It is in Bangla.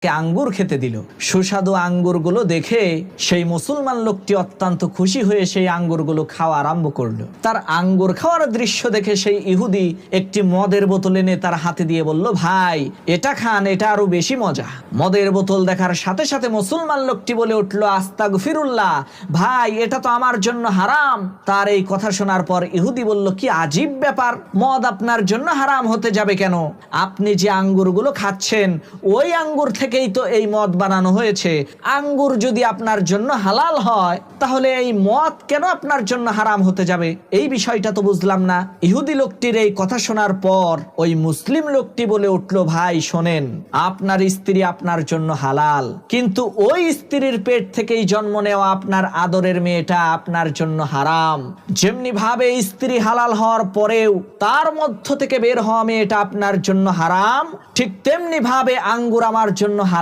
আঙ্গুর খেতে দিল। সুস্বাদু আঙ্গুরগুলো দেখে সেই মুসলমান লোকটি অত্যন্ত খুশি হয়ে সেই আঙ্গুরগুলো খাওয়া আরম্ভ করলো। তার আঙ্গুর খাওয়ার দৃশ্য দেখে সেই ইহুদি একটি মদের বোতল এনে তার হাতে দিয়ে বলল, ভাই এটা খান, এটা আরো বেশি মজা। মদের বোতল দেখার সাথে সাথে মুসলমান লোকটি বলে উঠল, আস্তাগফিরুল্লাহ, ভাই এটা তো আমার জন্য হারাম। তার এই কথা শোনার পর ইহুদি বলল, কি আজীব ব্যাপার, মদ আপনার জন্য হারাম হতে যাবে কেন? আপনি যে আঙ্গুরগুলো খাচ্ছেন ওই আঙ্গুর থেকেই তো এই মদ বানানো হয়েছে। আঙ্গুর যদি আপনার জন্য হালাল হয় তাহলে এই মদ কেন আপনার জন্য হারাম হতে যাবে? এই বিষয়টা তো বুঝলাম না। ইহুদি লোকটির এই কথা শোনার পর ওই মুসলিম লোকটি বলে উঠল, ভাই শোনেন, আপনার স্ত্রী আপনার জন্য হালাল, কিন্তু ওই স্ত্রীর পেট থেকেই জন্ম নেওয়া আপনার আদরের মেয়েটা আপনার জন্য হারাম। যেমনি ভাবে স্ত্রী হালাল হওয়ার পরেও তার মধ্য থেকে বের হওয়া মেয়েটা আপনার জন্য হারাম, ঠিক তেমনি ভাবে আঙ্গুর আমার জন্য